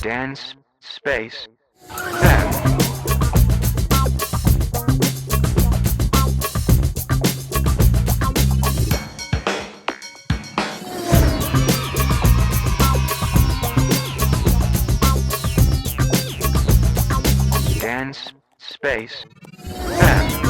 Dance Space Van. Dance Space Van.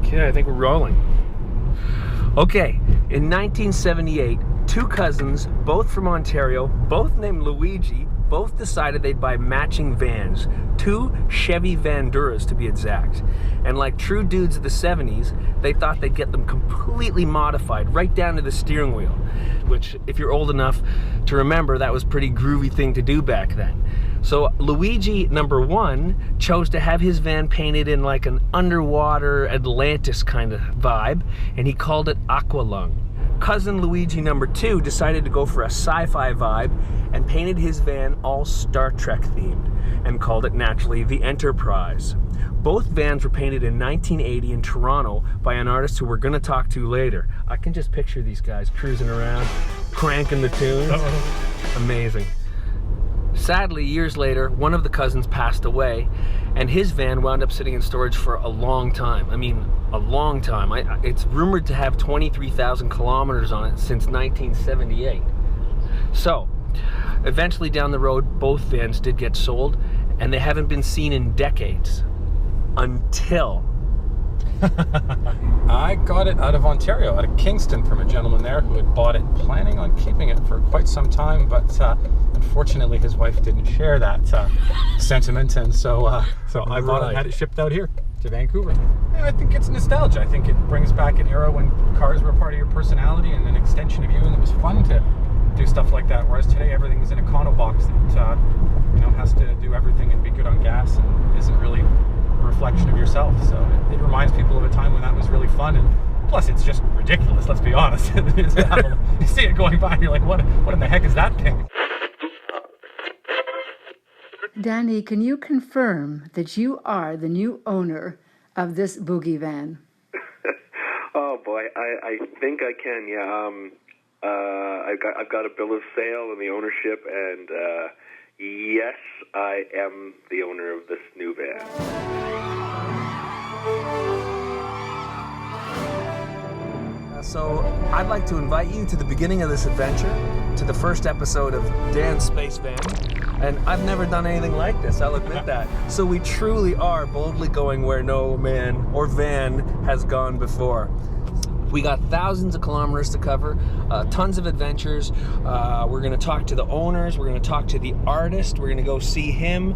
Okay, I think we're rolling. Okay, in 1978, two cousins, both from Ontario, both named Luigi, both decided they'd buy matching vans. Two Chevy Vanduras to be exact. And like true dudes of the 70s, they thought they'd get them completely modified, right down to the steering wheel. Which, if you're old enough to remember, that was a pretty groovy thing to do back then. So Luigi, number one, chose to have his van painted in like an underwater Atlantis kind of vibe, and he called it Aqualung. Cousin Luigi, number two, decided to go for a sci-fi vibe and painted his van all Star Trek themed and called it, naturally, the Enterprise. Both vans were painted in 1980 in Toronto by an artist who we're going to talk to later. I can just picture these guys cruising around, cranking the tunes. Amazing. Sadly, years later, one of the cousins passed away, and his van wound up sitting in storage for a long time. I mean, a long time. It's rumored to have 23,000 kilometers on it since 1978. So, eventually down the road, both vans did get sold, and they haven't been seen in decades. Until... I got it out of Ontario, out of Kingston, from a gentleman there who had bought it, planning on keeping it for quite some time, but unfortunately his wife didn't share that sentiment, and so I bought it and had it shipped out here to Vancouver. And I think it's nostalgia. I think it brings back an era when cars were part of your personality and an extension of you, and it was fun to do stuff like that, whereas today everything is in a econobox that has to do everything and be good on gas and isn't really a reflection of yourself. So it reminds people of a time when that was really fun, and plus it's just ridiculous, let's be honest. You see it going by and you're like, what in the heck is that thing? Danny, can you confirm that you are the new owner of this boogie van? Oh boy, I think I can. Yeah, I've got a bill of sale and the ownership, and yes, I am the owner of this new van. So I'd like to invite you to the beginning of this adventure, to the first episode of Dance Space Van. And I've never done anything like this, I'll admit that. So we truly are boldly going where no man or van has gone before. We got thousands of kilometers to cover, tons of adventures. We're gonna talk to the owners, we're gonna talk to the artist, we're gonna go see him.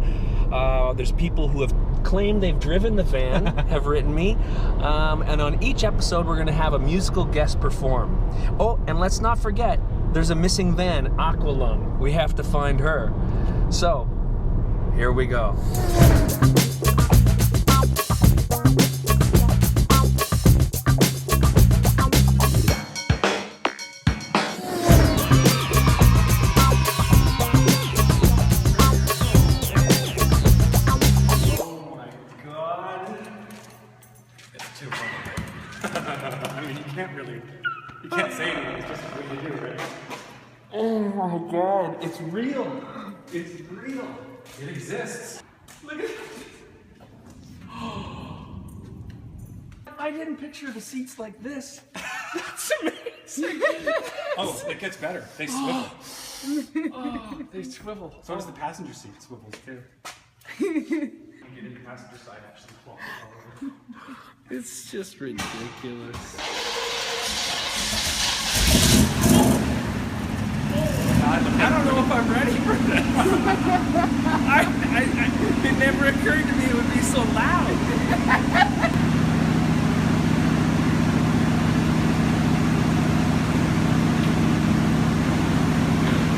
There's people who have claimed they've driven the van, have written me. And on each episode, we're gonna have a musical guest perform. Oh, and let's not forget, there's a missing van, Aqualung. We have to find her. So, here we go. You can't say anything, it's just what you do, right? Oh my God, it's real. It's real. It exists. Look at it. I didn't picture the seats like this. That's amazing. Oh, it gets better. They swivel. Oh, they swivel. So does the passenger seat swivels too. You get in the passenger side actually. It's just ridiculous. I don't know if I'm ready for this. It never occurred to me it would be so loud.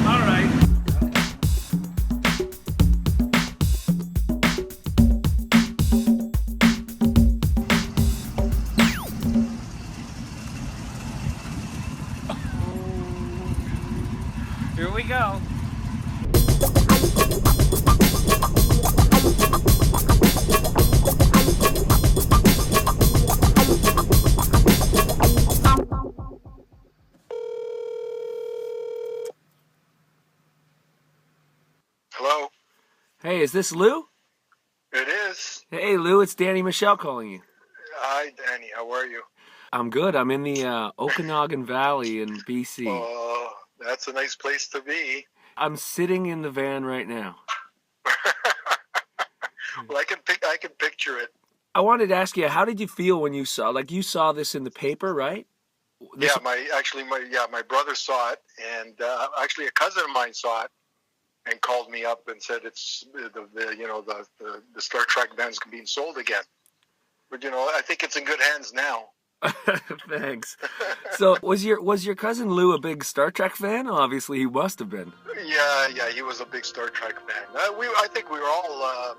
All right. Here we go. Hello, Hey, is this Lou? it is. Hey, Lou, it's Danny Michelle calling you. Hi, Danny. How are you? I'm good. I'm in the Okanagan Valley in BC. Oh, that's a nice place to be. I'm sitting in the van right now. Well, I can picture it. I wanted to ask you, how did you feel when you saw this in the paper, right? This- My brother saw it, and actually a cousin of mine saw it, and called me up and said it's the Star Trek van's being sold again. But I think it's in good hands now. Thanks. So was your cousin Lou a big Star Trek fan? Obviously, he must have been. Yeah, he was a big Star Trek fan. I think we were all,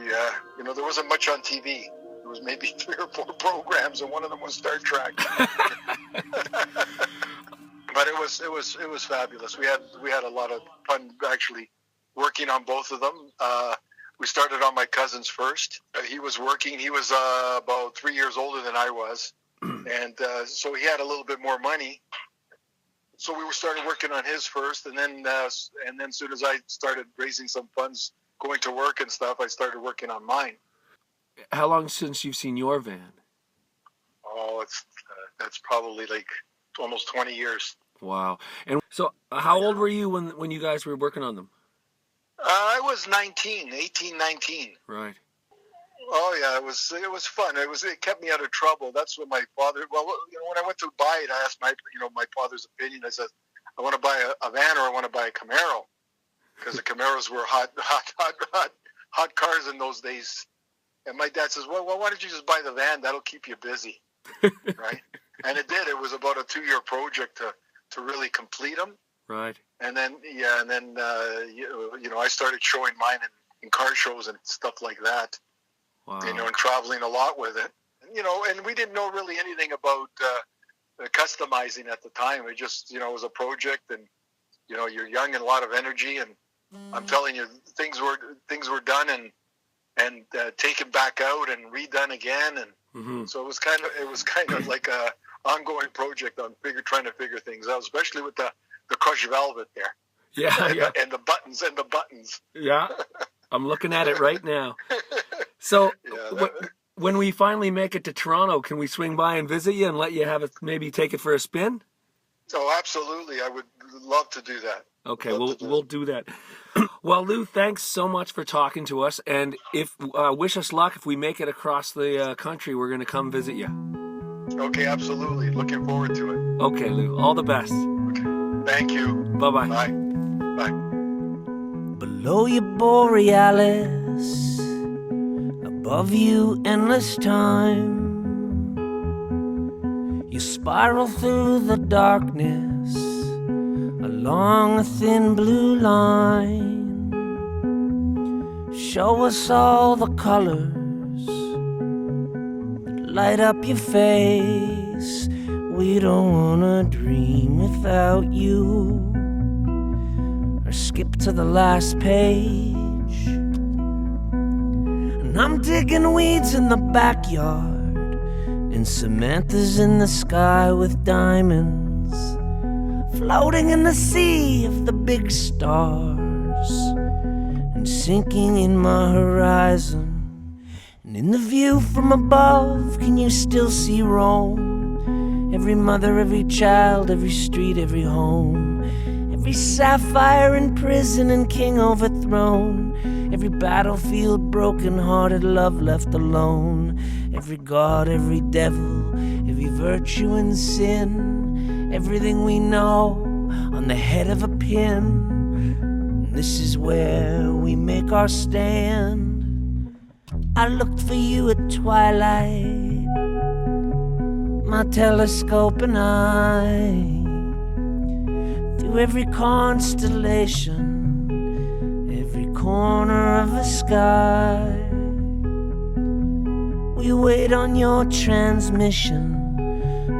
there wasn't much on TV. There was maybe 3 or 4 programs, and one of them was Star Trek. But it was fabulous. We had a lot of fun actually working on both of them. We started on my cousin's first. He was working. He was about 3 years older than I was, and so he had a little bit more money. So we started working on his first, and then as soon as I started raising some funds, going to work and stuff, I started working on mine. How long since you've seen your van? Oh, that's probably like almost 20 years. Wow. And so how old were you when you guys were working on them? I was 18, 19. Right. Oh yeah, it was fun. It kept me out of trouble. That's what my father. Well, when I went to buy it, I asked my father's opinion. I said, I want to buy a van or I want to buy a Camaro, because the Camaros were hot cars in those days. And my dad says, well, why don't you just buy the van? That'll keep you busy, right? And it did. It was about a 2-year project to really complete them. Right. And then I started showing mine in car shows and stuff like that. Wow. And traveling a lot with it. And we didn't know really anything about customizing at the time. It just, it was a project, and you're young and a lot of energy, and I'm telling you, things were done and taken back out and redone again, and so it was kind of like a ongoing project on trying to figure things out, especially with the crushed velvet there. Yeah, yeah. And the buttons. Yeah. I'm looking at it right now. So when we finally make it to Toronto, can we swing by and visit you and let you maybe take it for a spin? Oh, absolutely. I would love to do that. Okay, we'll do that. Well, Lou, thanks so much for talking to us. And wish us luck. If we make it across the country, we're going to come visit you. Okay, absolutely. Looking forward to it. Okay, Lou. All the best. Okay. Thank you. Bye-bye. Bye. Bye. Below you, Borealis, above you, endless time. You spiral through the darkness along a thin blue line. Show us all the colors that light up your face. We don't wanna dream without you, or skip to the last page. And I'm digging weeds in the backyard, and Samantha's in the sky with diamonds, floating in the sea of the big stars, and sinking in my horizon. And in the view from above, can you still see Rome? Every mother, every child, every street, every home, every sapphire in prison and king overthrown, every battlefield, broken-hearted love left alone, every god, every devil, every virtue and sin, everything we know on the head of a pin. This is where we make our stand. I looked for you at twilight, my telescope and I, through every constellation, every corner of the sky. We wait on your transmission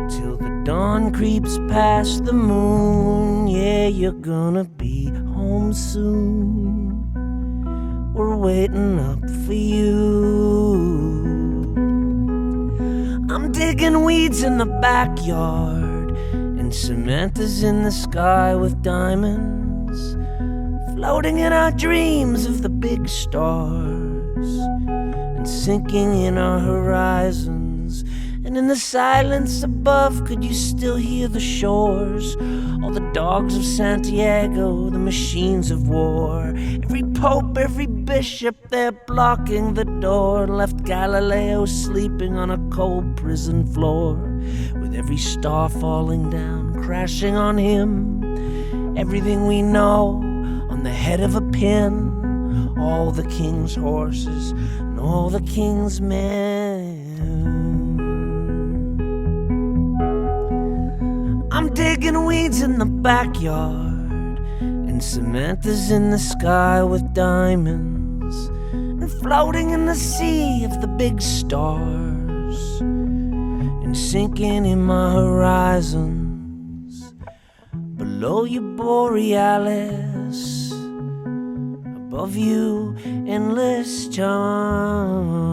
till the dawn creeps past the moon, yeah. say you're gonna be home soon. We're waiting up for you. I'm digging weeds in the backyard, and Samantha's in the sky with diamonds, floating in our dreams of the big stars, and sinking in our horizons. And in the silence above, could you still hear the shores? All the dogs of Santiago, the machines of war. Every pope, every bishop, they're blocking the door. Left Galileo sleeping on a cold prison floor, with every star falling down, crashing on him. Everything we know on the head of a pin. All the king's horses and all the king's men. I'm digging weeds in the backyard, and Samantha's in the sky with diamonds, and floating in the sea of the big stars, and sinking in my horizons. Below you, Borealis, above you, endless time.